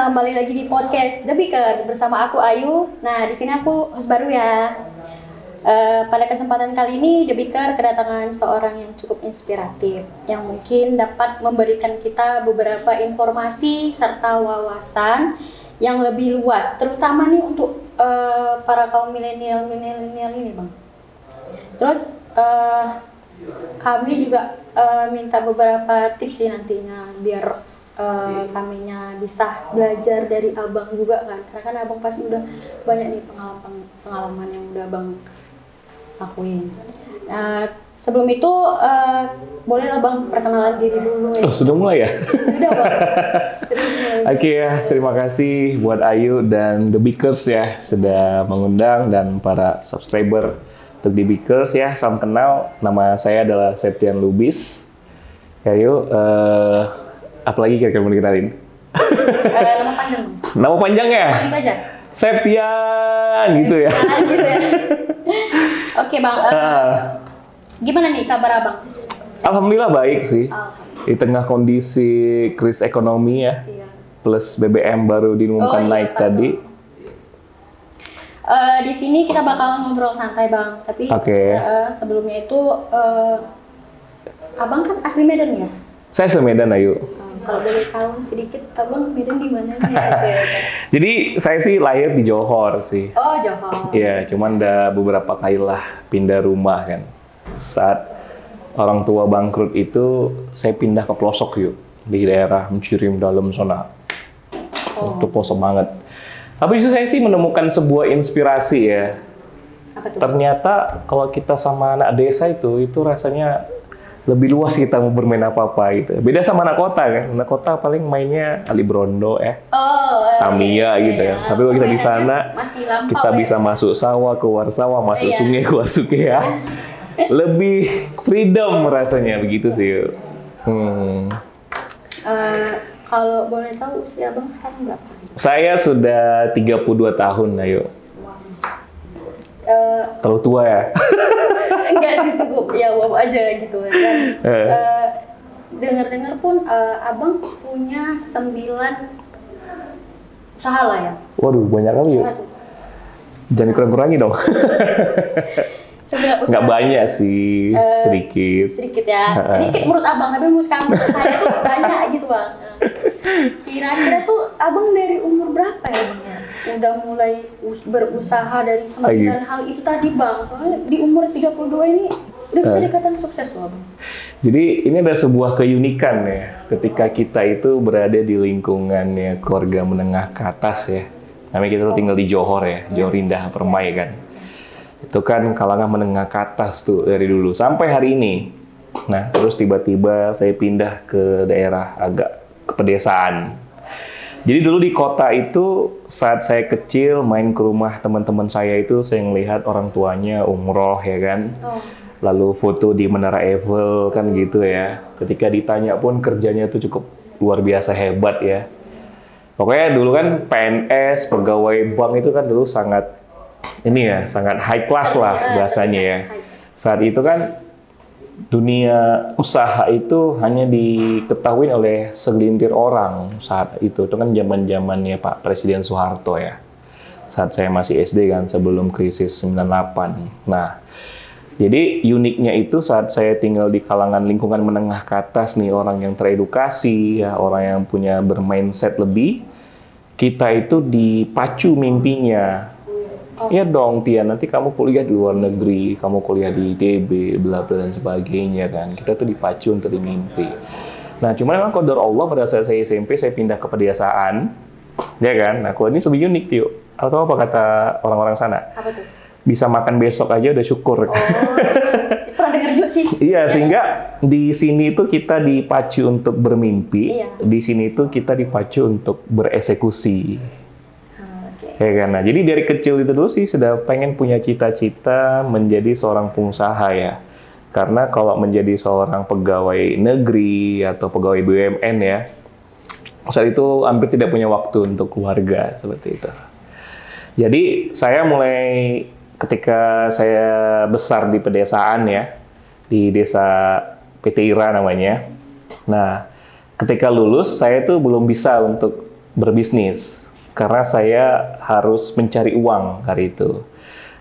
kembali lagi di podcast The Beaker bersama aku Ayu. Nah, di sini aku host baru ya. Pada kesempatan kali ini The Beaker kedatangan seorang yang cukup inspiratif yang mungkin dapat memberikan kita beberapa informasi serta wawasan yang lebih luas, terutama nih untuk para kaum milenial ini, Bang. Terus kami juga minta beberapa tips sih nantinya biar kaminya bisa belajar dari abang juga kan, karena kan abang pasti udah banyak nih pengalaman yang udah abang lakuin. Sebelum itu bolehlah bang perkenalan diri dulu ya. Oh, sudah mulai ya? Sudah bang. Sudah mulai. Oke ya, terima kasih buat Ayu dan The Beakers ya sudah mengundang dan para subscriber untuk The Beakers ya. Salam kenal, nama saya adalah Septian Lubis. Ya yuk, apalagi kira-kira mau dikenalin? Nama panjang. Nama panjangnya? Panggil aja. Septian gitu ya. Gitu ya. Oke bang, gimana nih kabar abang? Alhamdulillah baik sih. Di tengah kondisi krisis ekonomi ya. Iya. Plus BBM baru diumumkan naik tadi. Di sini kita bakal ngobrol santai bang, tapi sebelumnya itu abang kan asli Medan ya? Saya asli Medan, Ayu. Kalau boleh tahu sedikit, abang Medan di mana nih? Jadi saya sih lahir di Johor sih. Oh, Johor. Iya, cuman udah beberapa kali lah pindah rumah kan. Saat orang tua bangkrut itu, saya pindah ke pelosok yuk di daerah Mencirim dalam zona. Itu pelosok banget. Tapi itu saya sih menemukan sebuah inspirasi ya. Apa tuh? Ternyata kalau kita sama anak desa itu rasanya lebih luas kita mau bermain apa-apa gitu. Beda sama anak kota kan. Anak kota paling mainnya Ali Brondo ya. Tamiya gitu ya. Tapi kalau kita di sana kita bisa masuk sawah, keluar sawah, masuk sungai, keluar sungai ya. Lebih freedom rasanya begitu sih. Kalau boleh tahu usia abang sekarang berapa? Saya sudah 32 tahun, ayo. Terlalu tua ya? Enggak sih, cukup ya wow aja gitu. Dan dengar-dengar pun abang punya 9 usaha lah ya? Waduh, banyak kali ya? Jangan kurang-kurangi dong. 9 usaha. Nggak banyak sih, sedikit. Sedikit ya, sedikit menurut abang, tapi menurut kamu saya tuh banyak gitu bang. Kira-kira tuh abang dari umur berapa ya bang ya? Udah mulai berusaha dari 9 hal itu tadi bang, soalnya di umur 32 ini udah bisa dikatakan sukses loh abang. Jadi ini ada sebuah keunikan ya, ketika kita itu berada di lingkungannya keluarga menengah ke atas ya. Namanya kita tuh tinggal di Johor ya, Johor Indah Permai kan. Itu kan kalangan menengah ke atas tuh dari dulu sampai hari ini. Nah, terus tiba-tiba saya pindah ke daerah agak ke pedesaan. Jadi dulu di kota itu saat saya kecil main ke rumah teman-teman saya itu saya ngelihat orang tuanya umroh ya kan. Lalu foto di Menara Eiffel kan gitu ya. Ketika ditanya pun kerjanya itu cukup luar biasa hebat ya. Pokoknya dulu kan PNS, pegawai bank itu kan dulu sangat ini ya, sangat high class lah bahasanya ya. Saat itu kan dunia usaha itu hanya diketahui oleh segelintir orang saat itu. Itu kan zaman-zamannya Pak Presiden Soeharto ya. Saat saya masih SD kan, sebelum krisis 98. Nah, jadi uniknya itu saat saya tinggal di kalangan lingkungan menengah ke atas nih, orang yang teredukasi, ya, orang yang punya bermindset lebih, kita itu dipacu mimpinya. Iya dong, Tia, nanti kamu kuliah di luar negeri, kamu kuliah di ITB, bla bla dan sebagainya kan. Kita tuh dipacu untuk dimimpi. Nah, cuman memang qadar Allah pada saat saya SMP, saya pindah ke pedesaan, ya kan? Nah, kalau ini lebih unik, Tio. Atau apa kata orang-orang sana? Apa tuh? Bisa makan besok aja udah syukur. Pernah dengar juga sih. Iya, sehingga di sini tuh kita dipacu untuk bermimpi, di sini tuh kita dipacu untuk bereksekusi. Ya kan? Nah, jadi dari kecil itu dulu sih sudah pengen punya cita-cita menjadi seorang pengusaha ya. Karena kalau menjadi seorang pegawai negeri atau pegawai BUMN ya, saat itu hampir tidak punya waktu untuk keluarga seperti itu. Jadi saya mulai ketika saya besar di pedesaan ya, di desa PT Ira namanya. Nah, ketika lulus saya tuh belum bisa untuk berbisnis karena saya harus mencari uang hari itu.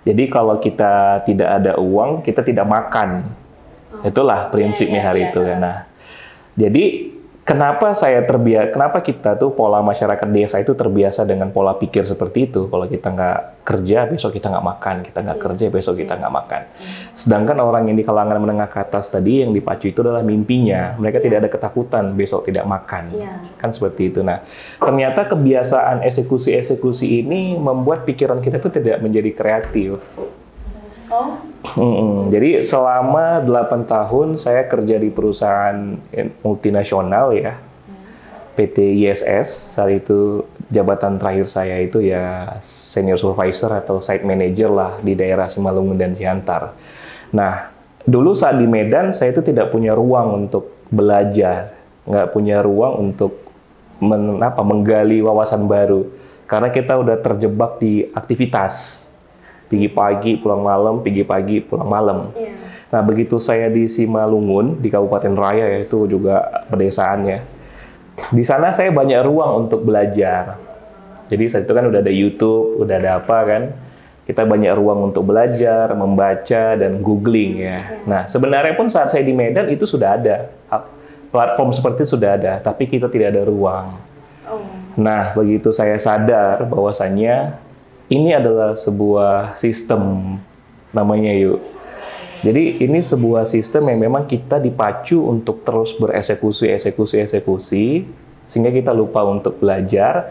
Jadi kalau kita tidak ada uang, kita tidak makan. Itulah prinsipnya hari itu. Nah, jadi kenapa kita tuh pola masyarakat desa itu terbiasa dengan pola pikir seperti itu. Kalau kita nggak kerja, besok kita nggak makan. Kita nggak kerja, besok kita nggak makan. Sedangkan orang yang di kalangan menengah ke atas tadi yang dipacu itu adalah mimpinya. Mereka tidak ada ketakutan besok tidak makan. Kan seperti itu. Nah, ternyata kebiasaan eksekusi-eksekusi ini membuat pikiran kita itu tidak menjadi kreatif. Jadi selama 8 tahun saya kerja di perusahaan multinasional ya, PT ISS. Saat itu jabatan terakhir saya itu ya senior supervisor atau site manager lah di daerah Simalungun dan Siantar. Nah, dulu saat di Medan saya itu tidak punya ruang untuk belajar, nggak punya ruang untuk menggali wawasan baru karena kita udah terjebak di aktivitas. Pergi pagi, pulang malam, pergi pagi, pulang malam. Nah, begitu saya di Simalungun, di Kabupaten Raya, ya, itu juga pedesaannya. Di sana saya banyak ruang untuk belajar. Jadi saat itu kan udah ada YouTube, udah ada apa kan. Kita banyak ruang untuk belajar, membaca, dan googling ya. Nah, sebenarnya pun saat saya di Medan itu sudah ada. Platform seperti itu sudah ada, tapi kita tidak ada ruang. Nah, begitu saya sadar bahwasannya ini adalah sebuah sistem, namanya yuk. Jadi ini sebuah sistem yang memang kita dipacu untuk terus eksekusi, sehingga kita lupa untuk belajar,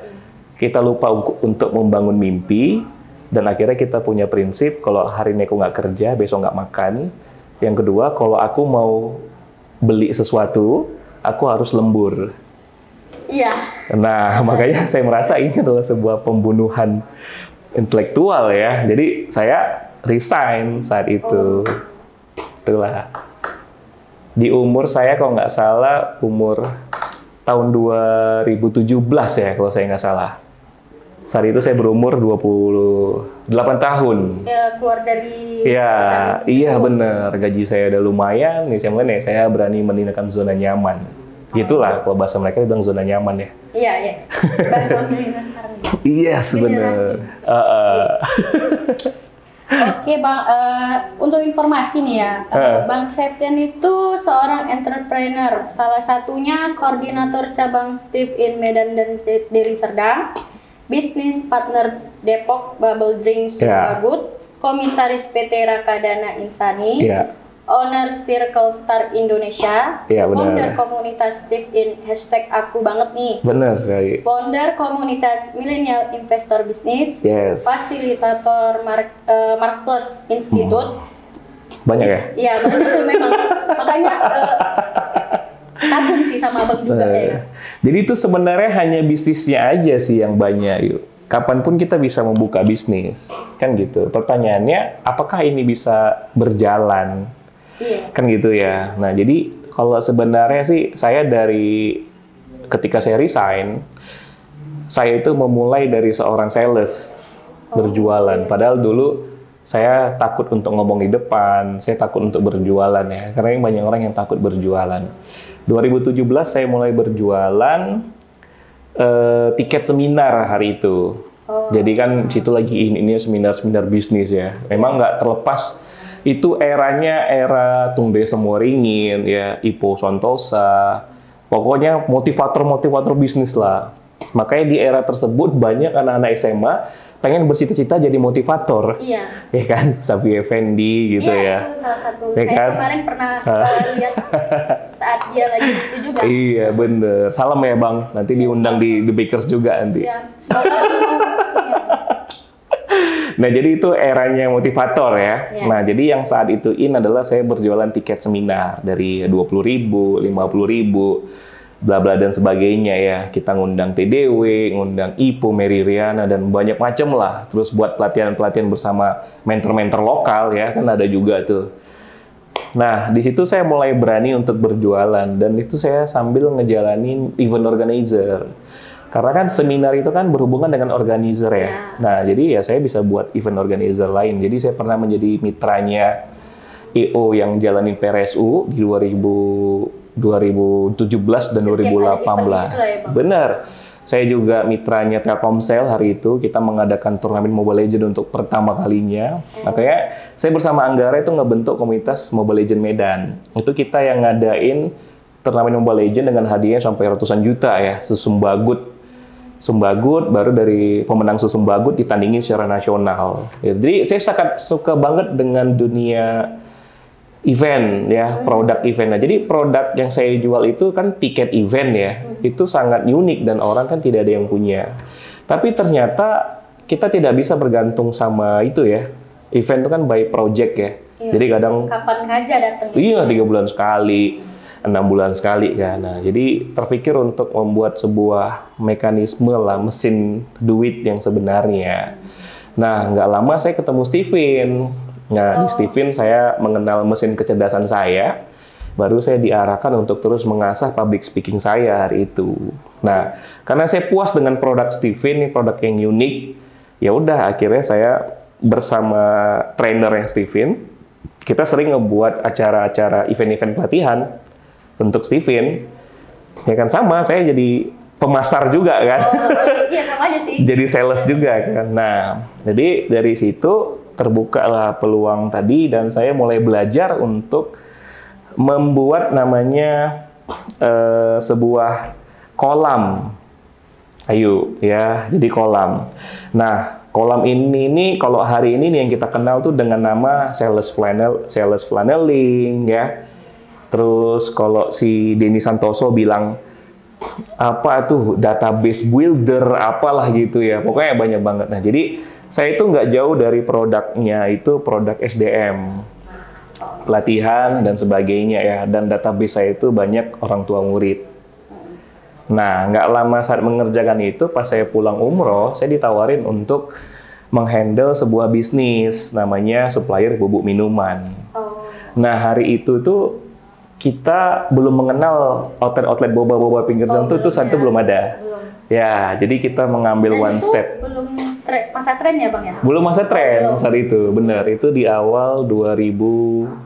kita lupa untuk membangun mimpi, dan akhirnya kita punya prinsip, kalau hari ini aku nggak kerja, besok nggak makan. Yang kedua, kalau aku mau beli sesuatu, aku harus lembur. Nah, makanya saya merasa ini adalah sebuah pembunuhan intelektual ya. Jadi saya resign saat itu. Itulah. Di umur saya kalau nggak salah umur tahun 2017 ya kalau saya nggak salah. Saat itu saya berumur 28 tahun. Keluar dari iya bener. Gaji saya udah lumayan. Nih saya berani meninggalkan zona nyaman. Gitulah kalau bahasa mereka bilang zona nyaman ya. Iya. Bahasa milenial sekarang. Yes, bener. Oke, Bang. Untuk informasi nih ya, Bang Septian itu seorang entrepreneur. Salah satunya koordinator cabang Steve in Medan dan Deli Serdang, bisnis partner Depok Bubble Drinks Bagut, komisaris PT Rakadana Insani. Owner Circle Star Indonesia, founder komunitas Steve in #aku banget nih. Benar sekali. Founder komunitas Millennial Investor Business, fasilitator Markplus Institute. Banyak ya? Iya, betul memang. Makanya kagum sih sama Abang juga ya. Jadi itu sebenarnya hanya bisnisnya aja sih yang banyak yuk. Kapanpun kita bisa membuka bisnis, kan gitu. Pertanyaannya, apakah ini bisa berjalan? Kan gitu ya. Nah, jadi kalau sebenarnya sih saya dari ketika saya resign, saya itu memulai dari seorang sales berjualan. Padahal dulu saya takut untuk ngomong di depan, saya takut untuk berjualan ya. Karena banyak orang yang takut berjualan. 2017 saya mulai berjualan tiket seminar hari itu. Jadi kan situ lagi ini seminar-seminar bisnis ya. Memang nggak terlepas. Itu eranya era Tung Desa Moringin, ya, Ipo Santosa, pokoknya motivator-motivator bisnis lah. Makanya di era tersebut banyak anak-anak SMA pengen bercita-cita jadi motivator. Iya. Ya kan, Safi Effendi gitu ya. Iya, itu salah satu. Ya Saya kan? kemarin pernah lihat saat dia lagi itu juga. Iya, bener. Salam ya Bang, nanti diundang di The Bakers juga nanti. Iya, semoga mau kesini. Nah, jadi itu eranya motivator ya. Nah, jadi yang saat itu adalah saya berjualan tiket seminar dari 20.000, 50.000, bla bla dan sebagainya ya. Kita ngundang TDW, ngundang Ipo, Mary Riana dan banyak macam lah. Terus buat pelatihan-pelatihan bersama mentor-mentor lokal ya, kan ada juga tuh. Nah, di situ saya mulai berani untuk berjualan dan itu saya sambil ngejalanin event organizer. Karena kan seminar itu kan berhubungan dengan organizer ya. Nah, jadi ya saya bisa buat event organizer lain. Jadi saya pernah menjadi mitranya EO yang jalanin PRSU di 2017 dan 2018. Benar. Saya juga mitranya Telkomsel hari itu, kita mengadakan turnamen Mobile Legends untuk pertama kalinya. Makanya saya bersama Anggara itu ngebentuk komunitas Mobile Legends Medan. Itu kita yang ngadain turnamen Mobile Legends dengan hadiahnya sampai ratusan juta ya, Sumbagut baru dari pemenang Sumbagut ditandingi secara nasional. Ya, jadi saya sangat suka banget dengan dunia event ya, produk event. Nah, jadi produk yang saya jual itu kan tiket event ya, itu sangat unik dan orang kan tidak ada yang punya. Tapi ternyata kita tidak bisa bergantung sama itu ya. Event itu kan by project ya. Iya. Jadi kadang Kapan aja datang? iya 3 bulan sekali, 6 bulan sekali kan. Nah, jadi terpikir untuk membuat sebuah mekanisme lah, mesin duit yang sebenarnya. Nah, nggak lama saya ketemu Steven. Nah, di Steven saya mengenal mesin kecerdasan saya, baru saya diarahkan untuk terus mengasah public speaking saya hari itu. Nah, karena saya puas dengan produk Steven, ini produk yang unik, ya udah akhirnya saya bersama trainer yang Steven, kita sering ngebuat acara-acara event-event pelatihan untuk Steven. Ya kan sama, saya jadi pemasar juga kan. Iya sama aja sih. Jadi sales juga kan. Nah, jadi dari situ terbukalah peluang tadi dan saya mulai belajar untuk membuat namanya sebuah kolam. Ayo ya, jadi kolam. Nah, kolam ini kalau hari ini nih yang kita kenal tuh dengan nama sales flanneling ya. Terus kalau si Denny Santoso bilang apa tuh database builder apalah gitu ya. Pokoknya banyak banget. Nah, jadi saya itu nggak jauh dari produknya, itu produk SDM, pelatihan dan sebagainya ya, dan database saya itu banyak orang tua murid. Nah, nggak lama saat mengerjakan itu, pas saya pulang umroh, saya ditawarin untuk menghandle sebuah bisnis, namanya supplier bubuk minuman. Nah, hari itu tuh kita belum mengenal outlet-outlet boba-boba pinggir jalan tuh saat itu belum ada. Ya, jadi kita mengambil Dan one itu step. belum masa tren ya Bang ya? Belum masa tren saat itu, benar. Itu di awal 2019.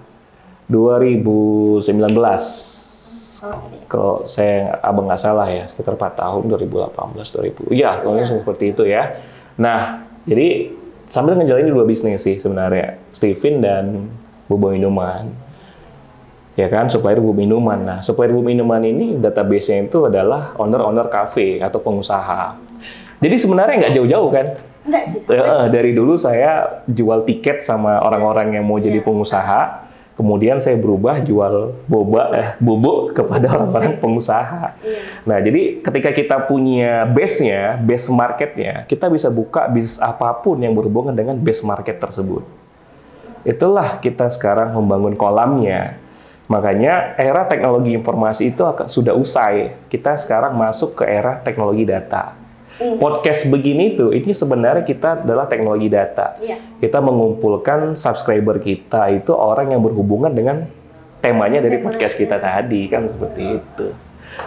Kalau saya abang nggak salah ya, sekitar 4 tahun, 2018, 2000. Iya, kalau seperti itu ya. Nah, jadi sambil ngejalanin 2 bisnis sih sebenarnya, Steven dan boba minuman. Ya kan, supplier bubuk minuman. Nah, supplier bubuk minuman ini database-nya itu adalah owner-owner kafe atau pengusaha. Jadi sebenarnya nggak jauh-jauh kan? Enggak sih. Dari dulu saya jual tiket sama orang-orang yang mau jadi pengusaha. Kemudian saya berubah jual bubuk kepada orang-orang pengusaha. Nah, jadi ketika kita punya base-nya, base market-nya, kita bisa buka bisnis apapun yang berhubungan dengan base market tersebut. Itulah kita sekarang membangun kolamnya. Makanya era teknologi informasi itu sudah usai. Kita sekarang masuk ke era teknologi data. Podcast begini tuh, ini sebenarnya kita adalah teknologi data. Kita mengumpulkan subscriber kita itu orang yang berhubungan dengan temanya dari podcast kita tadi, kan seperti itu.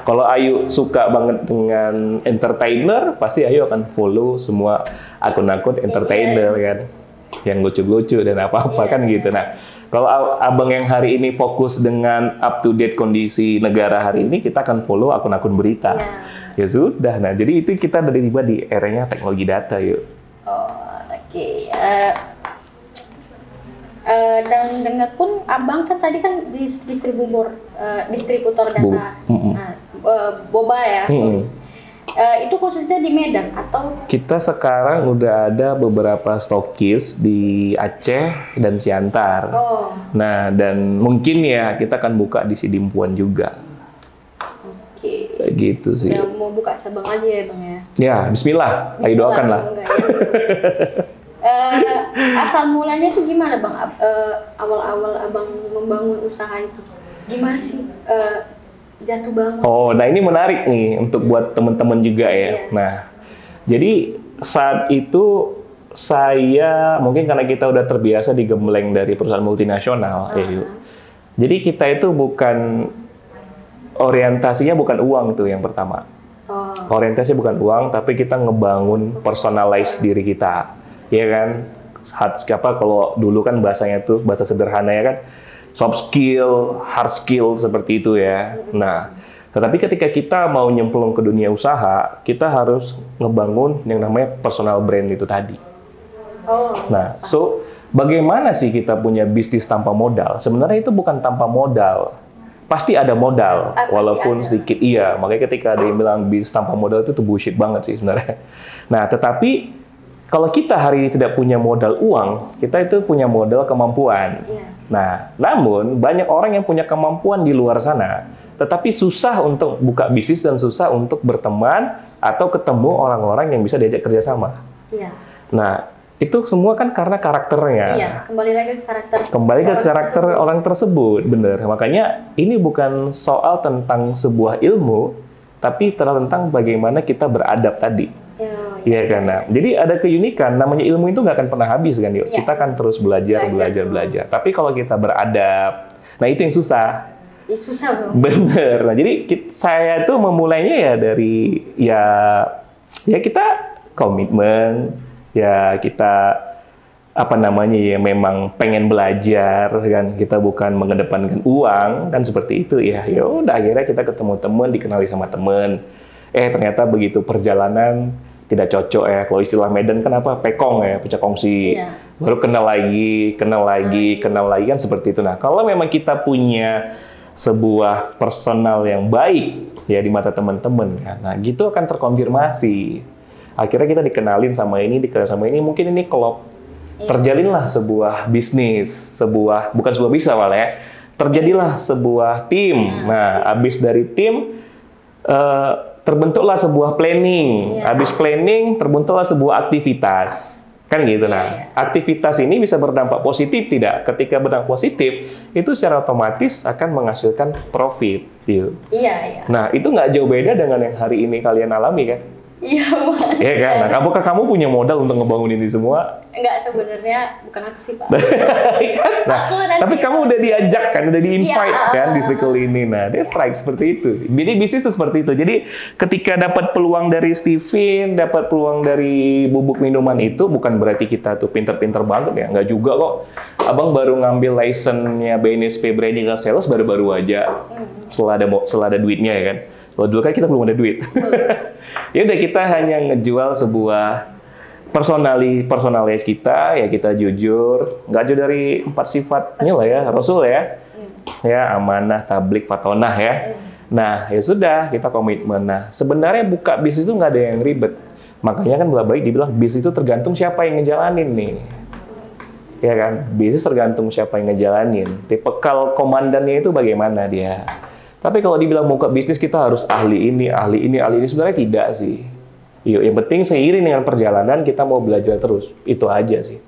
Kalau Ayu suka banget dengan entertainer, pasti Ayu akan follow semua akun-akun entertainer kan, yang lucu-lucu dan apa-apa kan gitu. Nah, kalau abang yang hari ini fokus dengan up-to-date kondisi negara hari ini, kita akan follow akun-akun berita. Ya sudah, nah jadi itu kita dari tiba di eranya teknologi data yuk. Oke. Dan dengar pun abang kan tadi kan distributor data, boba ya. Itu khususnya di Medan atau? Kita sekarang udah ada beberapa stokis di Aceh dan Siantar. Nah, dan mungkin ya kita akan buka di Sidimpuan juga. Oke. Gitu sih. Udah mau buka cabang aja ya Bang ya? Ya, bismillah. Ayo doakan lah. Asal mulanya tuh gimana Bang? Awal-awal abang membangun usaha itu gimana sih? Jatuh bangun. Oh, nah ini menarik nih untuk buat teman-teman juga ya. Nah, jadi saat itu saya mungkin karena kita udah terbiasa digembleng dari perusahaan multinasional, jadi kita itu bukan orientasinya bukan uang tuh yang pertama. Orientasinya bukan uang, tapi kita ngebangun personalize diri kita, ya kan? Kalau dulu kan bahasanya tuh bahasa sederhana ya kan. Soft skill, hard skill seperti itu ya. Nah, Tetapi ketika kita mau nyemplung ke dunia usaha, kita harus ngebangun yang namanya personal brand itu tadi. Nah, so bagaimana sih kita punya bisnis tanpa modal? Sebenarnya itu bukan tanpa modal. Pasti ada modal, walaupun sedikit. Iya, makanya ketika ada yang bilang bisnis tanpa modal itu bullshit banget sih sebenarnya. Nah, tetapi kalau kita hari ini tidak punya modal uang, kita itu punya modal kemampuan. Nah, namun banyak orang yang punya kemampuan di luar sana, tetapi susah untuk buka bisnis dan susah untuk berteman atau ketemu orang-orang yang bisa diajak kerjasama. Nah, itu semua kan karena karakternya. Iya, kembali lagi ke karakter. Kembali ke karakter orang tersebut, bener. Makanya ini bukan soal tentang sebuah ilmu, tapi tentang bagaimana kita beradab tadi. Iya kan? Nah, jadi ada keunikan, namanya ilmu itu nggak akan pernah habis kan, yuk. Kita akan terus belajar. Tapi kalau kita beradab, nah itu yang susah. Susah, bro. Bener. Nah, jadi saya tuh memulainya ya dari ya kita komitmen. Ya kita memang pengen belajar kan, kita bukan mengedepankan uang kan, seperti itu ya. Ya udah, akhirnya kita ketemu teman, dikenali sama teman. Ternyata begitu perjalanan tidak cocok ya. Kalau istilah Medan kan pekong ya, pecah kongsi. Baru kenal lagi kan, seperti itu. Nah, kalau memang kita punya sebuah personal yang baik ya di mata teman-teman ya, nah gitu akan terkonfirmasi. Akhirnya kita dikenalin sama ini, mungkin ini klop. Terjalinlah sebuah bisnis, bukan sebuah bisnis malah ya. Terjadilah sebuah tim. Nah, habis dari tim, terbentuklah sebuah planning. Habis planning, terbentuklah sebuah aktivitas. Kan gitu. Nah, aktivitas ini bisa berdampak positif tidak? Ketika berdampak positif, itu secara otomatis akan menghasilkan profit. Gitu. Nah, itu nggak jauh beda dengan yang hari ini kalian alami kan? Iya kan? Nah, apakah kamu punya modal untuk ngebangun ini semua? Enggak, sebenarnya bukan aku sih, Pak. Nah, tapi kamu udah diajak kan, udah di-invite kan di circle ini. Nah, dia strike seperti itu sih. Jadi bisnis itu seperti itu. Jadi ketika dapat peluang dari Steven, dapat peluang dari bubuk minuman itu, bukan berarti kita tuh pinter-pinter banget ya. Enggak juga kok. Abang baru ngambil license-nya BNSP Branding and Sales baru-baru aja. Setelah ada duitnya ya kan. Kalau dulu kan kita belum ada duit. Ya udah, kita hanya ngejual sebuah personalis kita, ya kita jujur, nggak jauh dari 4 sifatnya lah ya, Rasul ya. Ya, amanah, tablik, fatonah ya. Nah, ya sudah, kita komitmen. Nah, sebenarnya buka bisnis itu nggak ada yang ribet. Makanya kan baik dibilang bisnis itu tergantung siapa yang ngejalanin nih. Ya kan, bisnis tergantung siapa yang ngejalanin. Tipikal komandannya itu bagaimana dia. Tapi kalau dibilang buka bisnis kita harus ahli ini, sebenarnya tidak sih. Yang penting seiring dengan perjalanan kita mau belajar terus, itu aja sih.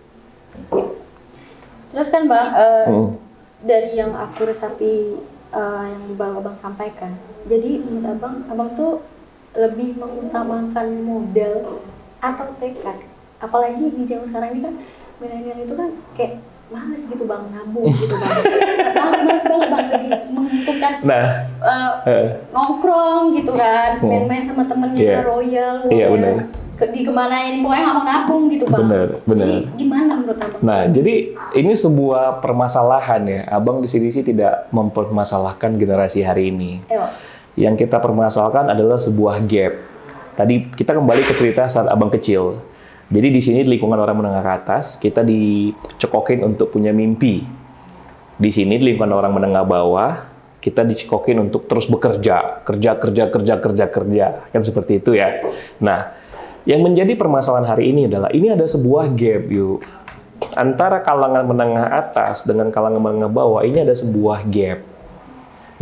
Terus kan Bang, dari yang aku resapi yang baru Abang sampaikan, jadi menurut Abang tuh lebih mengutamakan modal atau tekad. Apalagi di zaman sekarang ini kan milenial itu kan kayak males gitu Bang, nabung gitu Bang. Males banget Bang, lebih menguntungkan nongkrong gitu kan, main-main sama temennya royal, dikemanain, pokoknya nggak mau nabung gitu Bang. Bener. Jadi gimana menurut Abang? Nah, jadi ini sebuah permasalahan ya. Abang di sini sih tidak mempermasalahkan generasi hari ini. Yang kita permasalahkan adalah sebuah gap. Tadi kita kembali ke cerita saat Abang kecil. Jadi di sini lingkungan orang menengah ke atas, kita dicekokin untuk punya mimpi. Di sini lingkungan orang menengah bawah, kita dicekokin untuk terus bekerja, kerja, kan seperti itu ya. Nah, yang menjadi permasalahan hari ini adalah ini ada sebuah gap yuk antara kalangan menengah atas dengan kalangan menengah bawah. Ini ada sebuah gap.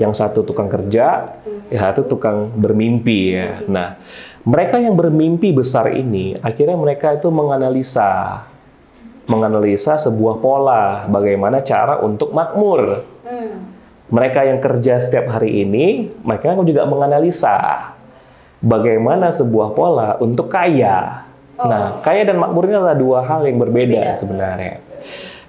Yang satu tukang kerja, yang satu tukang bermimpi ya. Nah, mereka yang bermimpi besar ini, akhirnya mereka itu menganalisa sebuah pola, bagaimana cara untuk makmur. Mereka yang kerja setiap hari ini, mereka juga menganalisa bagaimana sebuah pola untuk kaya. Nah, kaya dan makmur ini adalah dua hal yang berbeda sebenarnya.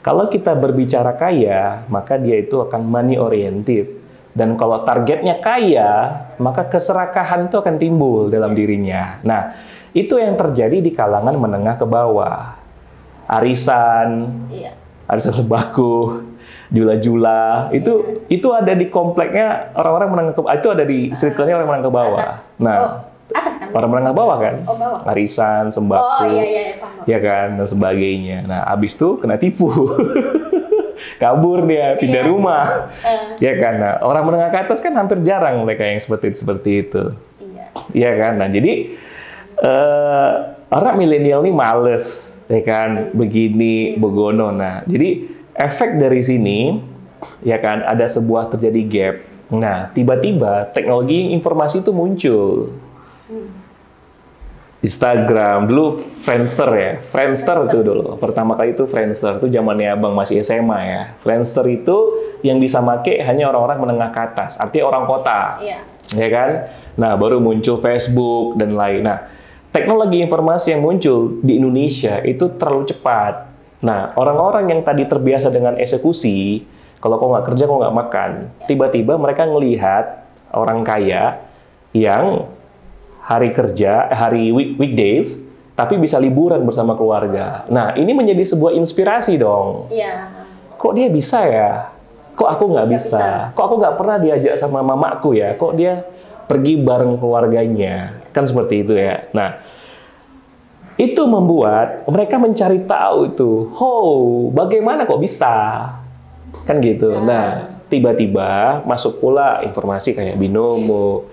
Kalau kita berbicara kaya, maka dia itu akan money oriented. Dan kalau targetnya kaya, maka keserakahan itu akan timbul dalam dirinya. Nah, itu yang terjadi di kalangan menengah ke bawah. Arisan, arisan sembako, Jula-jula itu ada di kompleknya orang-orang menengah ke itu ada di circle-nya orang menengah ke bawah. Atas. Nah, Atas kan? orang menengah bawah kan? Oh, bawah. Arisan, sembako, iya, paham. ya kan, dan sebagainya. Nah, abis itu kena tipu. Kabur dia, pindah rumah. Ya kan, nah, orang menengah ke atas kan hampir jarang mereka yang seperti itu. Iya. Ya kan, nah jadi orang milenial ini males, ya kan, begini, begono. Nah, jadi efek dari sini, ya kan, ada sebuah terjadi gap. Nah, tiba-tiba teknologi informasi itu muncul. Instagram, dulu Friendster ya. Friendster itu dulu. Pertama kali itu Friendster, itu zamannya abang masih SMA ya. Friendster itu yang bisa make hanya orang-orang menengah ke atas, artinya orang kota. Iya. Ya kan? Nah, baru muncul Facebook dan lain. Nah, teknologi informasi yang muncul di Indonesia itu terlalu cepat. Nah, orang-orang yang tadi terbiasa dengan eksekusi, kalau kau nggak kerja, kau nggak makan. Tiba-tiba mereka ngelihat orang kaya yang hari kerja, hari weekdays, tapi bisa liburan bersama keluarga. Nah, ini menjadi sebuah inspirasi dong. Iya. Kok dia bisa ya? Kok aku nggak bisa? Kok aku nggak pernah diajak sama mamaku ya? Kok dia pergi bareng keluarganya? Kan seperti itu ya. Nah, itu membuat mereka mencari tahu itu. Bagaimana kok bisa? Kan gitu. Nah, tiba-tiba masuk pula informasi kayak binomo,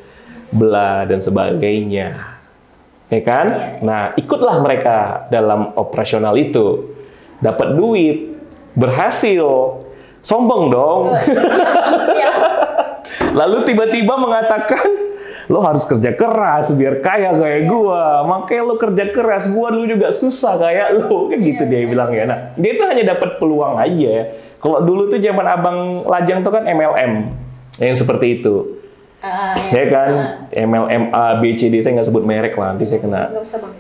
Bla dan sebagainya, ya kan? Nah, ikutlah mereka dalam operasional itu, dapat duit, berhasil, sombong dong. Lalu tiba-tiba mengatakan, lo harus kerja keras biar kaya kayak gua, makanya lo kerja keras, gua dulu juga susah kayak lo, kan gitu dia bilang ya. Nah, dia itu hanya dapat peluang aja. Kalau dulu tuh zaman abang Lajang tuh kan MLM, yang seperti itu. Ya kan, MLM A, B, C, D, saya nggak sebut merek lah, nanti saya kena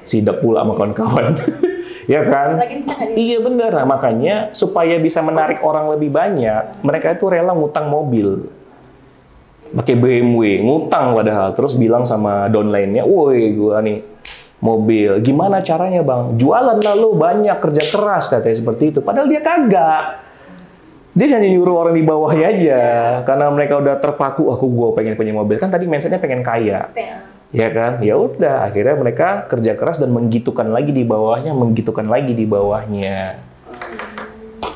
sidak pula sama kawan-kawan. Ya kan? Iya bener, nah, makanya supaya bisa menarik orang lebih banyak, mereka itu rela ngutang mobil. Pakai BMW, ngutang padahal, terus bilang sama downline-nya, woi gua nih mobil, gimana caranya bang? Jualan lalu banyak, kerja keras katanya seperti itu, padahal dia kagak. Dia hanya nyuruh orang di bawahnya aja, karena mereka udah terpaku, gue pengen punya mobil. Kan tadi mindsetnya pengen kaya. Ya kan? Ya udah, akhirnya mereka kerja keras dan menggitukan lagi di bawahnya,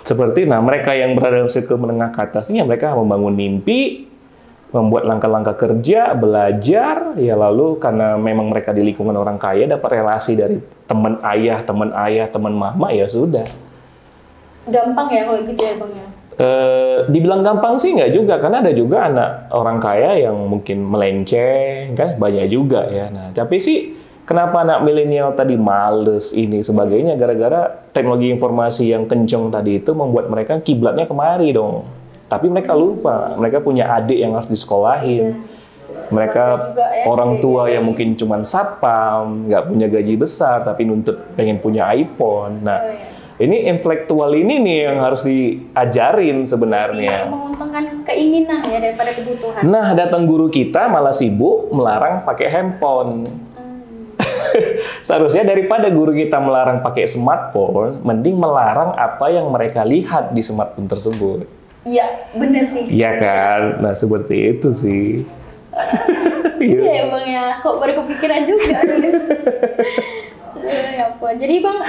Seperti, nah mereka yang berada dalam circle menengah ke atas ini, mereka membangun mimpi, membuat langkah-langkah kerja, belajar, ya lalu karena memang mereka di lingkungan orang kaya, dapat relasi dari teman ayah, teman mama, ya sudah. Gampang ya kalau gitu ya bang ya? Dibilang gampang sih nggak juga, karena ada juga anak orang kaya yang mungkin melenceng, kan banyak juga ya. Nah, tapi sih kenapa anak milenial tadi males ini sebagainya, gara-gara teknologi informasi yang kenceng tadi itu membuat mereka kiblatnya kemari dong. Tapi mereka lupa, mereka punya adik yang harus disekolahin. Mereka orang tua yang mungkin cuma satpam, nggak punya gaji besar, tapi nuntut pengen punya iPhone. Nah, ini intelektual ini nih yang harus diajarin sebenarnya. Iya, menguntungkan keinginan ya daripada kebutuhan. Nah, datang guru kita malah sibuk melarang pakai handphone. Seharusnya daripada guru kita melarang pakai smartphone, mending melarang apa yang mereka lihat di smartphone tersebut. Iya, bener sih. Iya kan? Nah, seperti itu sih. Iya ya bang ya, kok baru kepikiran juga. Ya ampun. Jadi bang,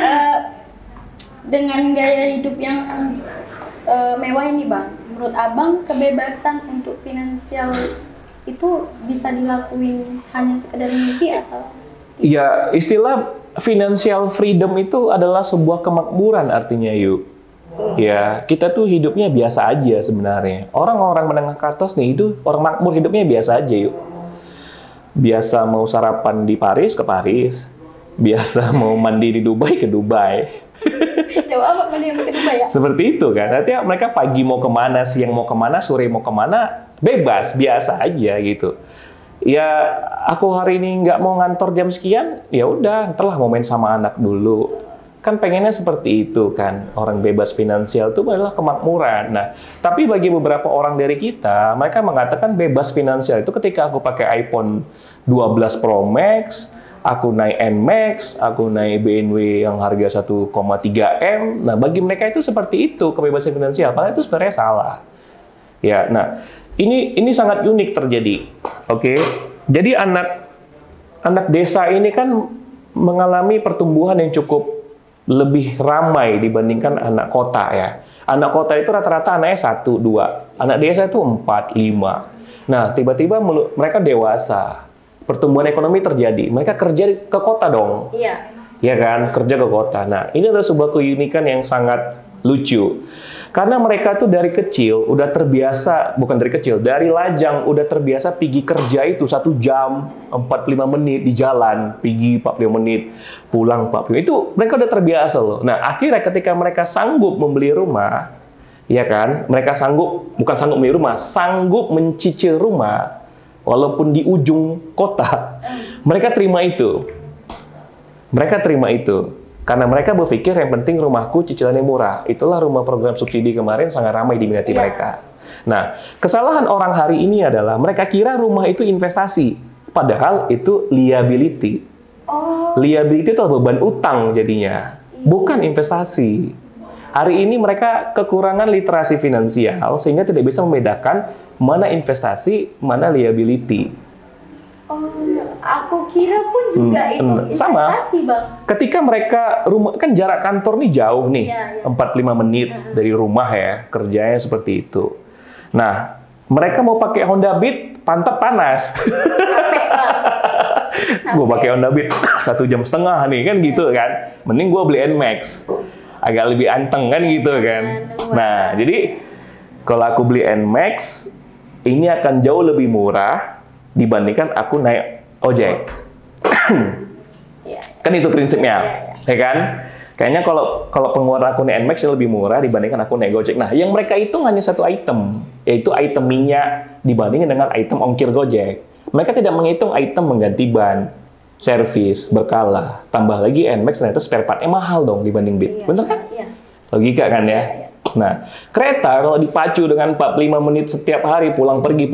dengan gaya hidup yang mewah ini bang, menurut abang kebebasan untuk finansial itu bisa dilakuin hanya sekedar mimpi atau? Ya, istilah financial freedom itu adalah sebuah kemakmuran artinya yuk. Ya, kita tuh hidupnya biasa aja sebenarnya. Orang-orang menengah ke atas nih, itu orang makmur hidupnya biasa aja yuk. Biasa mau sarapan di Paris, ke Paris. Biasa mau mandi di Dubai, ke Dubai. Coba apa mandi ke Dubai ya? Seperti itu kan. Nanti mereka pagi mau kemana, siang mau kemana, sore mau kemana, bebas, biasa aja gitu. Ya, aku hari ini nggak mau ngantor jam sekian, ya udah, ntarlah mau main sama anak dulu. Kan pengennya seperti itu kan, orang bebas finansial itu adalah kemakmuran. Nah, tapi bagi beberapa orang dari kita, mereka mengatakan bebas finansial itu ketika aku pakai iPhone 12 Pro Max, aku naik NMAX, aku naik BMW yang harga 1,3 M. Nah, bagi mereka itu seperti itu kebebasan finansial. Padahal itu sebenarnya salah. Ya, nah ini sangat unik terjadi. Oke, jadi anak desa ini kan mengalami pertumbuhan yang cukup lebih ramai dibandingkan anak kota ya. Anak kota itu rata-rata anaknya 1, 2. Anak desa itu 4, 5. Nah, tiba-tiba mereka dewasa. Pertumbuhan ekonomi terjadi. Mereka kerja ke kota dong. Iya. Ya kan? Kerja ke kota. Nah, ini adalah sebuah keunikan yang sangat lucu. Karena mereka tuh dari kecil udah terbiasa, bukan dari kecil, dari lajang udah terbiasa pergi kerja itu 1 jam, 45 menit di jalan, pergi 45 menit, pulang 45. Itu mereka udah terbiasa loh. Nah, akhirnya ketika mereka sanggup membeli rumah, ya kan? Mereka bukan sanggup membeli rumah, sanggup mencicil rumah, walaupun di ujung kota, mereka terima itu. Mereka terima itu. Karena mereka berpikir yang penting rumahku cicilannya murah. Itulah rumah program subsidi kemarin sangat ramai diminati mereka. Nah, kesalahan orang hari ini adalah mereka kira rumah itu investasi. Padahal itu liability. Liability itu beban utang jadinya. Bukan investasi. Hari ini mereka kekurangan literasi finansial sehingga tidak bisa membedakan mana investasi, mana liability. Aku kira pun juga itu investasi, sama. Bang. Ketika mereka kan jarak kantor nih jauh nih, 45 menit dari rumah ya, kerjanya seperti itu. Nah, mereka mau pakai Honda Beat, pantat panas. Capek, Bang. Gue pakai Honda Beat 1,5 jam nih kan gitu kan. Mending gue beli NMAX. Agak lebih anteng kan gitu kan. Nah, jadi kalau aku beli NMAX, ini akan jauh lebih murah dibandingkan aku naik ojek. Kan itu prinsipnya, ya kan? Kayaknya kalau pengeluaran aku naik NMAX lebih murah dibandingkan aku naik Gojek. Nah, yang mereka hitung hanya satu item, yaitu item minyak dibandingkan dengan item ongkir Gojek. Mereka tidak menghitung item mengganti ban, servis, berkala. Tambah lagi NMAX ternyata spare part-nya mahal dong dibanding Beat. Bener kan? Logika kan ya? Nah, kereta kalau dipacu dengan 45 menit setiap hari pulang pergi,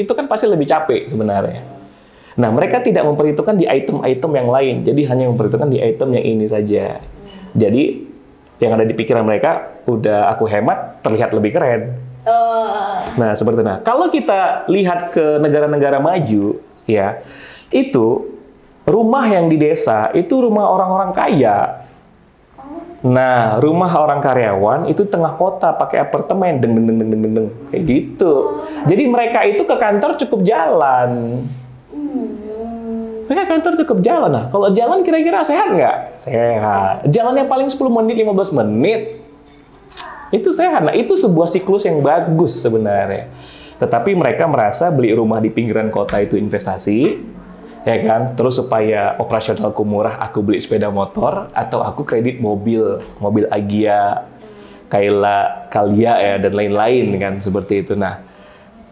itu kan pasti lebih capek sebenarnya. Nah, mereka tidak memperhitungkan di item-item yang lain, jadi hanya memperhitungkan di item yang ini saja. Jadi, yang ada di pikiran mereka, udah aku hemat, terlihat lebih keren. Nah, seperti itu. Nah, kalau kita lihat ke negara-negara maju, ya, itu rumah yang di desa, itu rumah orang-orang kaya. Nah, rumah orang karyawan itu tengah kota pakai apartemen, deng, kayak gitu. Jadi mereka itu ke kantor cukup jalan. Mereka kantor cukup jalan. Nah, kalau jalan kira-kira sehat nggak? Sehat. Jalannya paling 10 menit, 15 menit. Itu sehat. Nah, itu sebuah siklus yang bagus sebenarnya. Tetapi mereka merasa beli rumah di pinggiran kota itu investasi. Ya kan, terus supaya operasionalku murah, aku beli sepeda motor atau aku kredit mobil Agya, Kalia ya dan lain-lain kan seperti itu. Nah,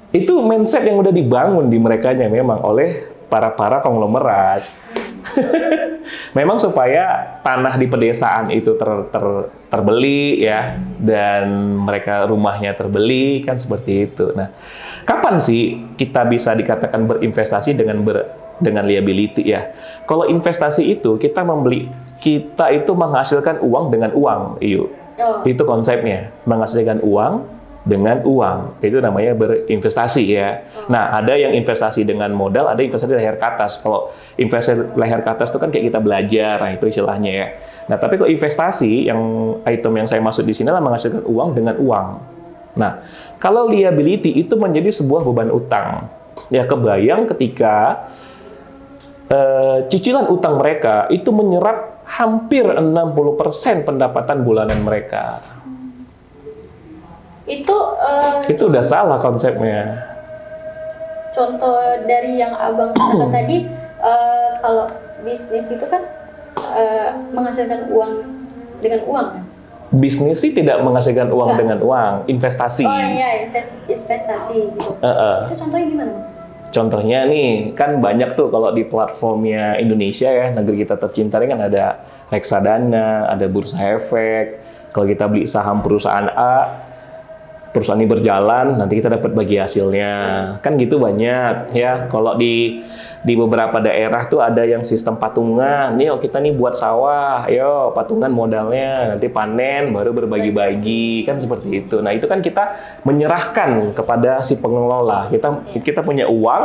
itu mindset yang udah dibangun di merekanya memang oleh para konglomerat. Memang supaya tanah di pedesaan itu terbeli ya dan mereka rumahnya terbeli kan seperti itu. Nah, kapan sih kita bisa dikatakan berinvestasi dengan liability ya? Kalau investasi itu kita itu menghasilkan uang dengan uang, itu konsepnya, menghasilkan uang dengan uang, itu namanya berinvestasi ya. Nah, ada yang investasi dengan modal, ada investasi leher ke atas. Kalau investasi leher ke atas itu kan kayak kita belajar, nah itu istilahnya ya. Nah, tapi kalau investasi yang item yang saya maksud di sini adalah menghasilkan uang dengan uang. Nah, kalau liability itu menjadi sebuah beban utang. Ya, kebayang ketika cicilan utang mereka itu menyerap hampir 60% pendapatan bulanan mereka. Itu udah salah konsepnya. Contoh dari yang abang katakan tadi, kalau bisnis itu kan menghasilkan uang dengan uang kan? Bisnis sih tidak menghasilkan uang dengan uang, investasi. Oh iya, investasi gitu. Itu contohnya gimana? Contohnya nih, kan banyak tuh kalau di platformnya Indonesia ya, negeri kita tercinta ini kan ada reksadana, ada bursa efek. Kalau kita beli saham perusahaan A, perusahaan ini berjalan, nanti kita dapat bagi hasilnya. Kan gitu banyak ya. Kalau di beberapa daerah tuh ada yang sistem patungan. Nih, kita nih buat sawah, yo patungan modalnya, nanti panen baru berbagi-bagi, kan seperti itu. Nah, itu kan kita menyerahkan kepada si pengelola. Kita punya uang,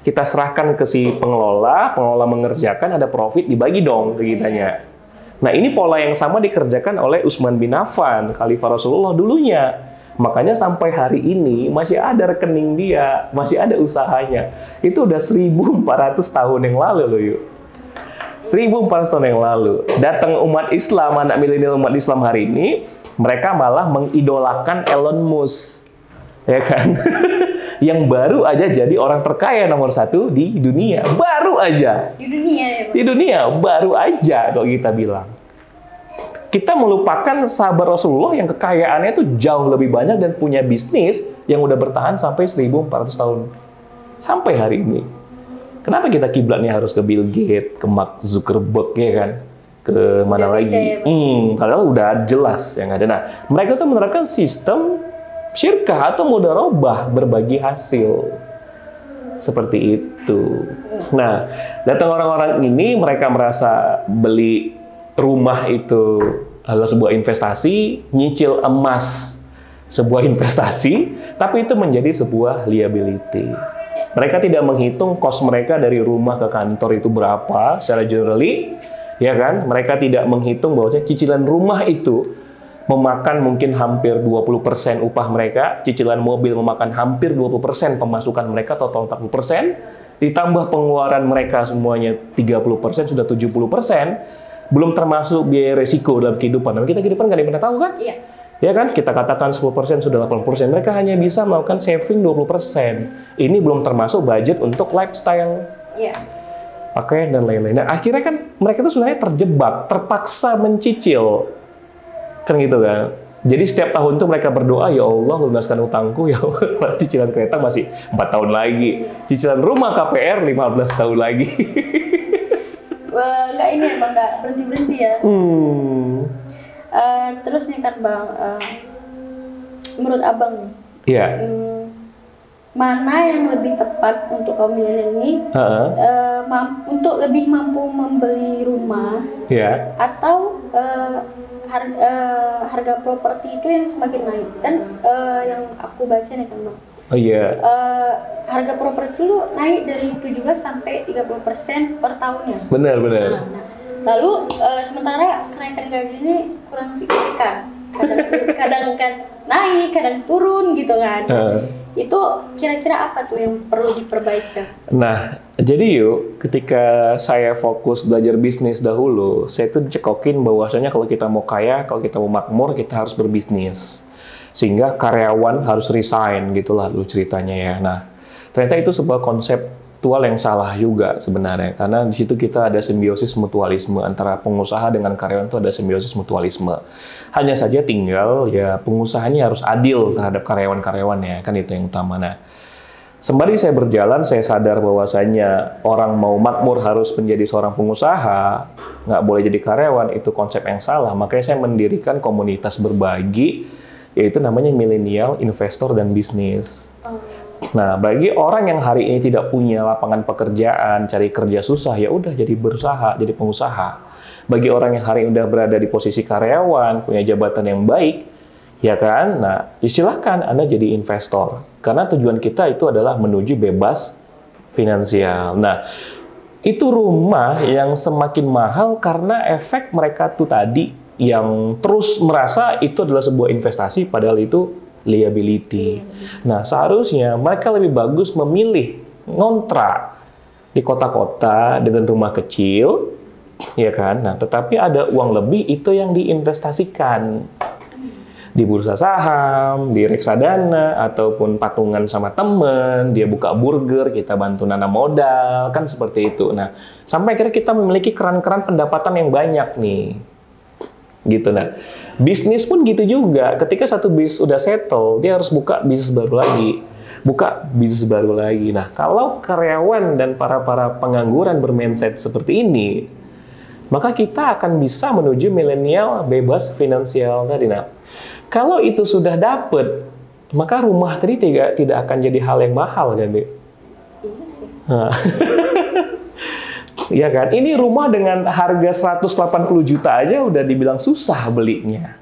kita serahkan ke si pengelola mengerjakan, ada profit dibagi dong ke kitanya. Nah, ini pola yang sama dikerjakan oleh Utsman bin Affan, Khalifah Rasulullah dulunya. Makanya sampai hari ini masih ada rekening dia, masih ada usahanya. Itu udah 1400 tahun yang lalu loh yuk. 1400 tahun yang lalu. Datang umat Islam, anak milenial umat Islam hari ini, mereka malah mengidolakan Elon Musk. Ya kan? Yang baru aja jadi orang terkaya nomor 1 di dunia. Baru aja. Di dunia ya, Bang? Di dunia, baru aja kalau kita bilang. Kita melupakan sahabat Rasulullah yang kekayaannya itu jauh lebih banyak dan punya bisnis yang udah bertahan sampai 1400 tahun. Sampai hari ini. Kenapa kita kiblatnya harus ke Bill Gates, ke Mark Zuckerberg, ya kan? Ke mana lagi? Padahal udah jelas yang ada. Nah, mereka tuh menerapkan sistem syirkah atau mudharabah, berbagi hasil. Seperti itu. Nah, datang orang-orang ini, mereka merasa beli rumah itu adalah sebuah investasi, nyicil emas sebuah investasi, tapi itu menjadi sebuah liability. Mereka tidak menghitung cost mereka dari rumah ke kantor itu berapa secara generally, ya kan? Mereka tidak menghitung bahwa cicilan rumah itu memakan mungkin hampir 20% upah mereka, cicilan mobil memakan hampir 20% pemasukan mereka, total 40%, ditambah pengeluaran mereka semuanya 30%, sudah 70%. Belum termasuk biaya resiko dalam kehidupan. Nah, kita kehidupan nggak ada yang pernah tahu kan? Iya. Ya kan? Kita katakan 10% sudah 80%. Mereka hanya bisa melakukan saving 20%. Ini belum termasuk budget untuk lifestyle. Iya. Pakaian dan lain-lain. Nah, akhirnya kan mereka itu sebenarnya terjebak, terpaksa mencicil. Kan gitu kan? Jadi setiap tahun tuh mereka berdoa, ya Allah lunaskan utangku, ya Allah. Cicilan kereta masih 4 tahun lagi. Cicilan rumah KPR 15 tahun lagi. Nggak ini ya Bang, nggak berhenti-berhenti ya. Terus nih kan Bang, menurut Abang nih, mana yang lebih tepat untuk kaum milenial ini untuk lebih mampu membeli rumah atau harga properti itu yang semakin naik? Kan yang aku baca nih kan Bang, harga properti itu naik dari 17 sampai 30% per tahunnya. Benar. Nah, lalu sementara kenaikan gaji ini kurang signifikan. Kadang naik, kadang turun gitu kan. Itu kira-kira apa tuh yang perlu diperbaiki? Nah, jadi ketika saya fokus belajar bisnis dahulu, saya tuh dicekokin bahwasanya kalau kita mau kaya, kalau kita mau makmur, kita harus berbisnis. Sehingga karyawan harus resign, gitulah dulu ceritanya ya. Nah, ternyata itu sebuah konseptual yang salah juga sebenarnya. Karena di situ kita ada simbiosis mutualisme antara pengusaha dengan karyawan, itu ada simbiosis mutualisme. Hanya saja tinggal ya pengusahanya harus adil terhadap karyawan-karyawannya, kan itu yang utama. Nah, sembari saya berjalan, saya sadar bahwasanya orang mau makmur harus menjadi seorang pengusaha, nggak boleh jadi karyawan, itu konsep yang salah. Makanya saya mendirikan komunitas berbagi, yaitu namanya Millennial Investor dan Bisnis. Nah, bagi orang yang hari ini tidak punya lapangan pekerjaan, cari kerja susah, ya udah jadi berusaha, jadi pengusaha. Bagi orang yang hari ini udah berada di posisi karyawan, punya jabatan yang baik, ya kan? Nah, silahkan Anda jadi investor. Karena tujuan kita itu adalah menuju bebas finansial. Nah, itu rumah yang semakin mahal karena efek mereka tuh tadi yang terus merasa itu adalah sebuah investasi, padahal itu liability. Nah, seharusnya mereka lebih bagus memilih ngontrak di kota-kota dengan rumah kecil, ya kan? Nah, tetapi ada uang lebih itu yang diinvestasikan di bursa saham, di reksadana, ataupun patungan sama temen, dia buka burger, kita bantu nanam modal, kan seperti itu. Nah, sampai akhirnya kita memiliki keran-keran pendapatan yang banyak nih. Gitu. Nah, bisnis pun gitu juga. Ketika satu bisnis udah settle, dia harus buka bisnis baru lagi. Nah, kalau karyawan dan para pengangguran bermindset seperti ini, maka kita akan bisa menuju milenial bebas finansial tadi. Nah, kalau itu sudah dapet, maka rumah tadi tidak akan jadi hal yang mahal kan, Dek? Iya sih. Nah. Iya kan? Ini rumah dengan harga 180 juta aja udah dibilang susah belinya.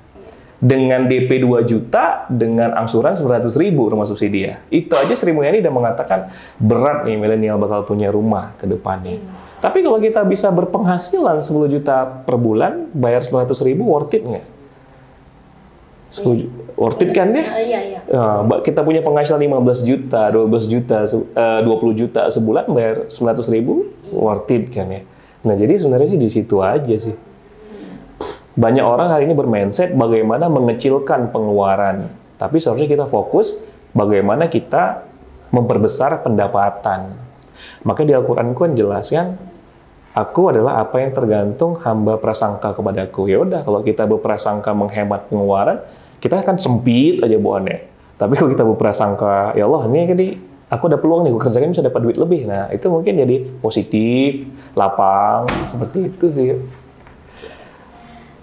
Dengan DP 2 juta, dengan angsuran 100.000 rumah subsidi ya. Itu aja Sri Mulyani udah mengatakan berat nih milenial bakal punya rumah ke depannya. Tapi kalau kita bisa berpenghasilan 10 juta per bulan, bayar 100.000, worth it nggak? Worth it kan deh? Iya. Nah, kita punya penghasilan 15 juta, 12 juta, 20 juta sebulan, bayar 100.000, worth it kan ya. Nah, jadi sebenarnya sih di situ aja sih. Banyak orang hari ini bermindset bagaimana mengecilkan pengeluaran. Tapi seharusnya kita fokus bagaimana kita memperbesar pendapatan. Maka di Al-Quran kan jelaskan, aku adalah apa yang tergantung hamba prasangka kepadaku. Ya udah, kalau kita berprasangka menghemat pengeluaran, kita akan sempit aja buannya. Tapi kalau kita berprasangka, ya Allah, ini kan aku ada peluang nih, aku kerjakan bisa dapat duit lebih. Nah, itu mungkin jadi positif, lapang, seperti itu sih.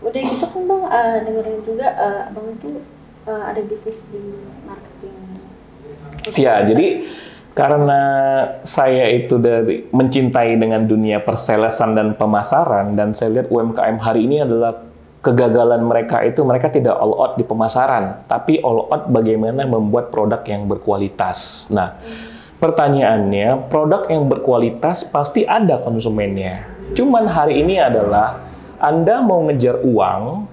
Udah gitu kan Bang, dengerin juga Abang itu ada bisnis di marketing. Ya, jadi karena saya itu dari mencintai dengan dunia perselesan dan pemasaran, dan saya lihat UMKM hari ini adalah kegagalan mereka itu mereka tidak all out di pemasaran, tapi all out bagaimana membuat produk yang berkualitas. Nah, pertanyaannya, produk yang berkualitas pasti ada konsumennya. Cuman hari ini adalah Anda mau ngejar uang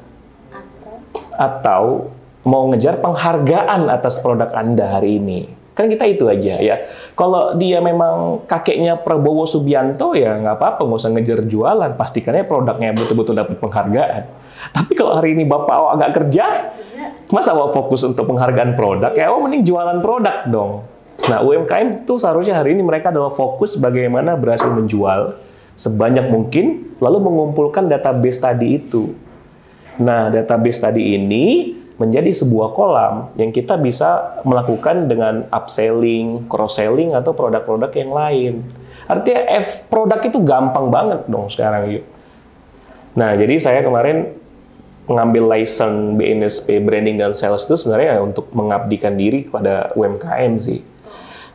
atau mau ngejar penghargaan atas produk Anda hari ini. Kan kita itu aja ya. Kalau dia memang kakeknya Prabowo Subianto ya nggak apa-apa, nggak usah ngejar jualan. Pastikannya produknya betul-betul dapat penghargaan. Tapi kalau hari ini Bapak awak nggak kerja, masa awak fokus untuk penghargaan produk? Ya awak mending jualan produk dong. Nah, UMKM itu seharusnya hari ini mereka adalah fokus bagaimana berhasil menjual sebanyak mungkin, lalu mengumpulkan database tadi itu. Nah, database tadi ini menjadi sebuah kolam yang kita bisa melakukan dengan upselling, cross-selling, atau produk-produk yang lain. Artinya produk itu gampang banget dong sekarang yuk. Nah, jadi saya kemarin mengambil license BNSP Branding dan Sales itu sebenarnya untuk mengabdikan diri kepada UMKM sih.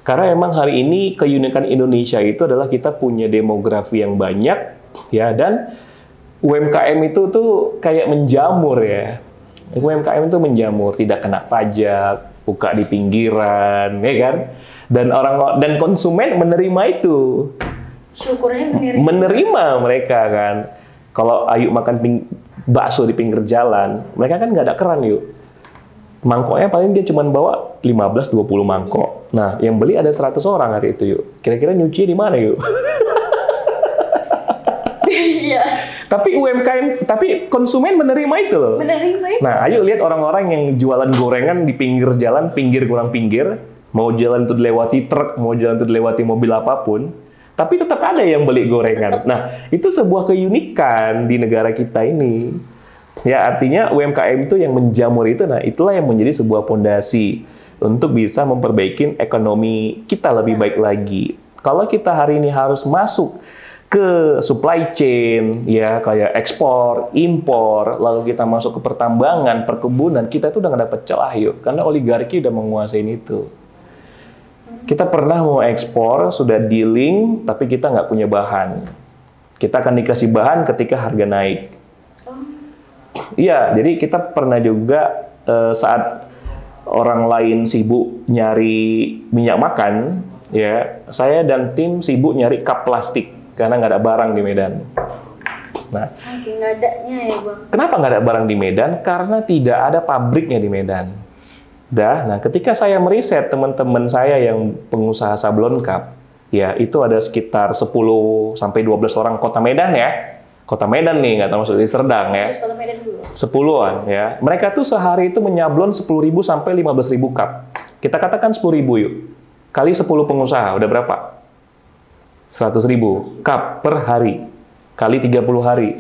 Karena emang hari ini keunikan Indonesia itu adalah kita punya demografi yang banyak, ya, dan UMKM itu tuh kayak menjamur ya. UMKM itu menjamur, tidak kena pajak, buka di pinggiran, ya kan? Dan konsumen menerima itu. Syukurnya menerima mereka kan. Kalau ayo makan bakso di pinggir jalan, mereka kan nggak ada keran yuk. Mangkoknya paling dia cuma bawa 15-20 mangkok. Nah, yang beli ada 100 orang hari itu yuk. Kira-kira nyuci di mana yuk? Iya. Tapi UMKM, tapi konsumen menerima itu loh. Menerima itu. Nah, ayo lihat orang-orang yang jualan gorengan di pinggir jalan, pinggir kurang pinggir, mau jalan itu dilewati truk, mau jalan itu dilewati mobil apapun, tapi tetap ada yang beli gorengan. Nah, itu sebuah keunikan di negara kita ini. Ya, artinya UMKM itu yang menjamur itu, nah itulah yang menjadi sebuah fondasi untuk bisa memperbaiki ekonomi kita lebih baik lagi. Kalau kita hari ini harus masuk ke supply chain, ya kayak ekspor, impor, lalu kita masuk ke pertambangan, perkebunan, kita itu udah nggak dapet celah yuk, karena oligarki udah menguasai itu. Kita pernah mau ekspor, sudah dealing, tapi kita nggak punya bahan. Kita akan dikasih bahan ketika harga naik. Iya, jadi kita pernah juga saat orang lain sibuk nyari minyak makan, ya saya dan tim sibuk nyari cup plastik karena nggak ada barang di Medan. Nah, saking nggak adanya ya Bang. Kenapa nggak ada barang di Medan? Karena tidak ada pabriknya di Medan. Nah ketika saya meriset teman-teman saya yang pengusaha sablon cup, ya itu ada sekitar 10-12 orang kota Medan ya. Kota Medan nih, nggak termasuk di Serdang ya. 10-an ya. Mereka tuh sehari itu menyablon 10.000 sampai 15.000 cup. Kita katakan 10.000 yuk. Kali 10 pengusaha, udah berapa? 100.000 cup per hari. Kali 30 hari.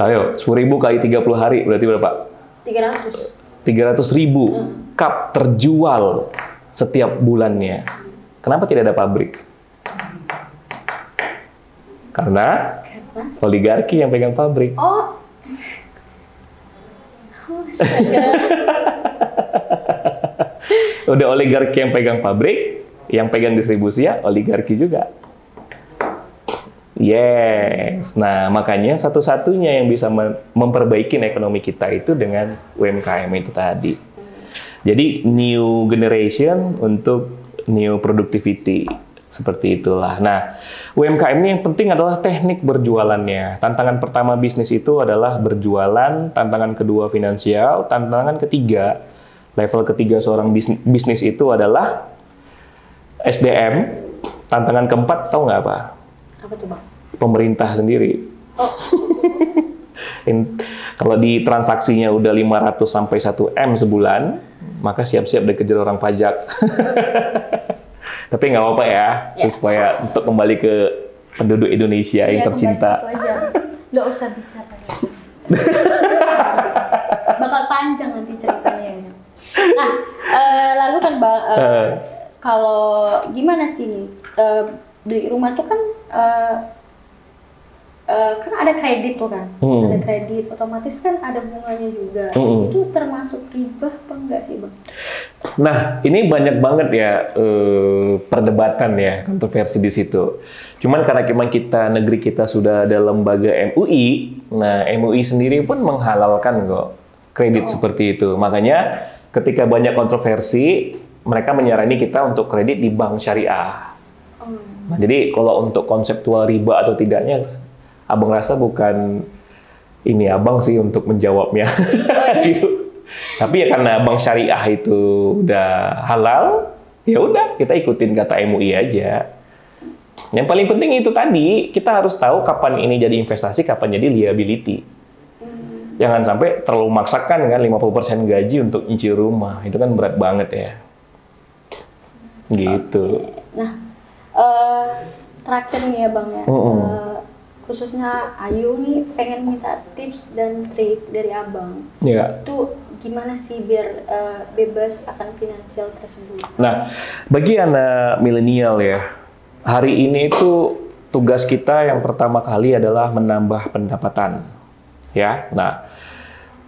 Ayo, 10.000 kali 30 hari, berarti berapa? 300.000 cup terjual setiap bulannya. Kenapa tidak ada pabrik? Karena oligarki yang pegang pabrik. Udah oligarki yang pegang pabrik, yang pegang distribusi ya oligarki juga. Yes. Nah, makanya satu-satunya yang bisa memperbaiki ekonomi kita itu dengan UMKM itu tadi. Jadi new generation untuk new productivity. Seperti itulah. Nah, UMKM ini yang penting adalah teknik berjualannya. Tantangan pertama bisnis itu adalah berjualan, tantangan kedua finansial, tantangan ketiga, level ketiga seorang bisnis itu adalah SDM, tantangan keempat tahu nggak apa? Apa tuh Bang? Pemerintah sendiri. Oh. Kalau di transaksinya udah 500 sampai 1 M sebulan, maka siap-siap dikejar orang pajak. Tapi nggak apa-apa ya, supaya untuk kembali ke penduduk Indonesia yang tercinta. Nggak usah bicara. Bakal panjang nanti ceritanya. Nah, lalu kan Bang, kalau gimana sih nih, beli rumah tuh kan kan ada kredit tuh kan, ada kredit, otomatis kan ada bunganya juga. Itu termasuk riba apa enggak sih Bang? Nah, ini banyak banget ya perdebatan ya, kontroversi di situ. Cuman karena memang negeri kita sudah ada lembaga MUI, nah MUI sendiri pun menghalalkan kok kredit seperti itu. Makanya ketika banyak kontroversi, mereka menyarani kita untuk kredit di bank syariah. Nah, jadi kalau untuk konseptual riba atau tidaknya, Abang rasa bukan ini Abang sih untuk menjawabnya. Tapi ya karena bank syariah itu udah halal, ya udah kita ikutin kata MUI aja. Yang paling penting itu tadi, kita harus tahu kapan ini jadi investasi, kapan jadi liability. Jangan sampai terlalu memaksakan kan 50% gaji untuk nyicil rumah. Itu kan berat banget ya. Gitu. Nah, terakhir nih ya Bang ya. Khususnya Ayu nih pengen minta tips dan trik dari Abang. Iya. Itu gimana sih biar bebas akan finansial tersebut? Nah, bagi anak milenial ya, hari ini itu tugas kita yang pertama kali adalah menambah pendapatan. Ya, nah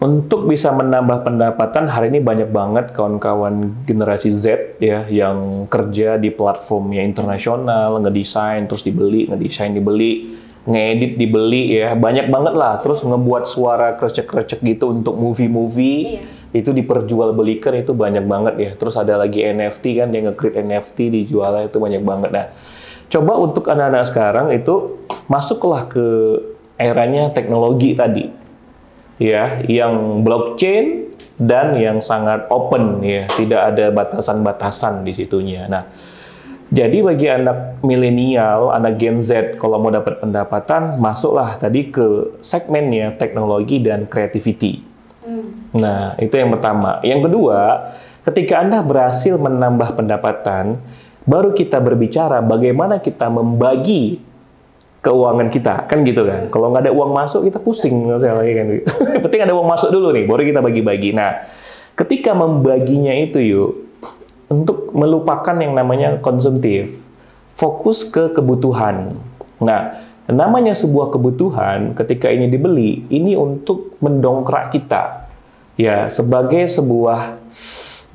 untuk bisa menambah pendapatan hari ini banyak banget kawan-kawan generasi Z ya yang kerja di platform yang internasional, ngedesain terus dibeli, ngedesain dibeli, ngedit dibeli ya, banyak banget lah. Terus ngebuat suara krecek-krecek gitu untuk movie-movie, itu diperjualbelikan itu banyak banget ya. Terus ada lagi NFT kan, yang nge-create NFT dijual itu banyak banget. Nah, coba untuk anak-anak sekarang itu masuklah ke eranya teknologi tadi ya, yang blockchain dan yang sangat open ya, tidak ada batasan-batasan di situnya. Nah, jadi bagi anak milenial, anak Gen Z, kalau mau dapat pendapatan, masuklah tadi ke segmennya teknologi dan creativity. Nah, itu yang pertama. Yang kedua, ketika Anda berhasil menambah pendapatan, baru kita berbicara bagaimana kita membagi keuangan kita. Kan gitu kan? Kalau nggak ada uang masuk, kita pusing. Yang penting ada uang masuk dulu nih, baru kita bagi-bagi. Nah, ketika membaginya itu untuk melupakan yang namanya konsumtif, fokus ke kebutuhan. Nah, namanya sebuah kebutuhan ketika ini dibeli, ini untuk mendongkrak kita, ya sebagai sebuah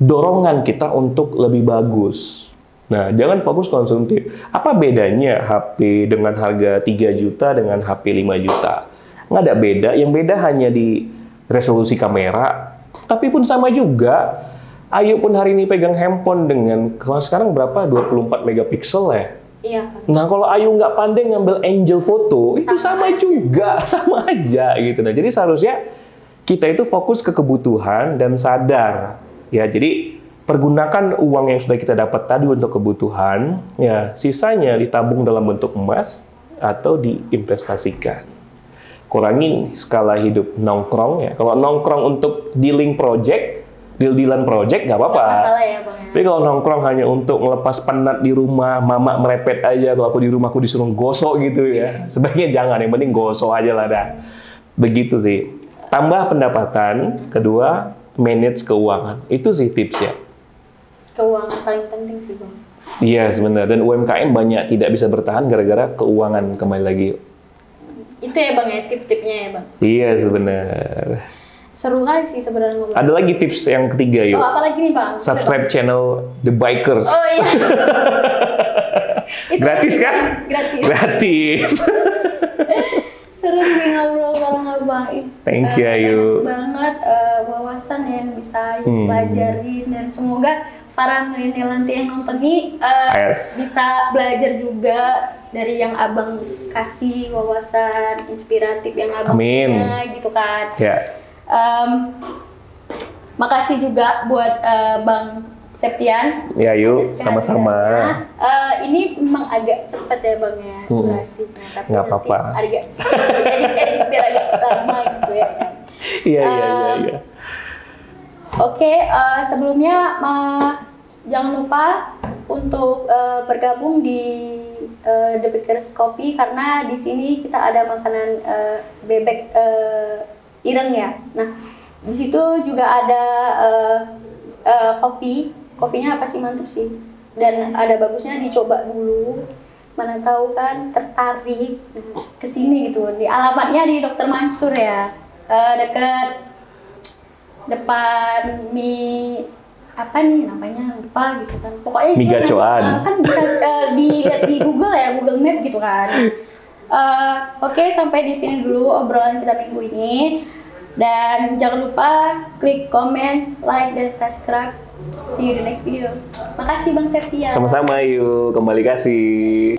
dorongan kita untuk lebih bagus. Nah, jangan fokus konsumtif. Apa bedanya HP dengan harga 3 juta dengan HP 5 juta? Nggak ada beda, yang beda hanya di resolusi kamera, tapi pun sama juga. Ayu pun hari ini pegang handphone dengan, kalau sekarang berapa? 24 megapiksel ya? Iya. Nah, kalau Ayu nggak pandai ngambil angel foto, itu sama juga, sama aja gitu. Nah, jadi seharusnya kita itu fokus ke kebutuhan dan sadar. Ya, jadi pergunakan uang yang sudah kita dapat tadi untuk kebutuhan, ya sisanya ditabung dalam bentuk emas atau diinvestasikan. Kurangin skala hidup nongkrong ya. Kalau nongkrong untuk dealing project, deal-dealan project nggak apa-apa. Ya, Bang, ya. Tapi kalau nongkrong hanya untuk ngelepas penat di rumah, mama merepet aja, kalau aku di rumah aku disuruh gosok gitu ya, sebaiknya jangan, yang penting gosok aja lah dah. Begitu sih. Tambah pendapatan, kedua manage keuangan. Itu sih tipsnya. Keuangan paling penting sih Bang. Iya sebenarnya, dan UMKM banyak tidak bisa bertahan gara-gara keuangan kembali lagi. Itu ya Bang ya, tip-tipnya ya Bang? Iya sebenarnya. seru kali sih sebenarnya ngobrol. Ada lagi tips yang ketiga yuk. Oh, apalagi nih Bang? Subscribe channel The Bikers. Oh iya. Itu Gratis kan? Gratis. Gratis. Seru sih ngobrol sama Abang. Thank you, Ayu. Banyak banget wawasan yang bisa Ayu pelajarin, dan semoga para milenial nanti yang nonton nih bisa belajar juga dari yang Abang kasih, wawasan inspiratif yang Abang punya gitu kan. Makasih juga buat Bang Septian. Ya yuk, sama-sama. Ini memang agak cepat ya Bang ya durasinya, tapi nggak apa-apa. Agak edit biar agak lama gitu ya kan. Iya. Oke, sebelumnya jangan lupa untuk bergabung di The Bakers Coffee, karena di sini kita ada makanan bebek ireng ya. Nah, di situ juga ada kopinya apa sih, mantep sih, dan ada bagusnya dicoba dulu, mana tahu kan tertarik ke sini gitu. Di alamatnya di Dr. Mansur ya, dekat depan mie apa nih namanya, lupa gitu kan, pokoknya mie gacoan kan bisa dilihat di Google ya, Google Map gitu kan. Oke, sampai di sini dulu obrolan kita minggu ini. Dan jangan lupa klik comment, like, dan subscribe. See you in the next video. Makasih Bang Septian. Sama-sama yuk, kembali kasih.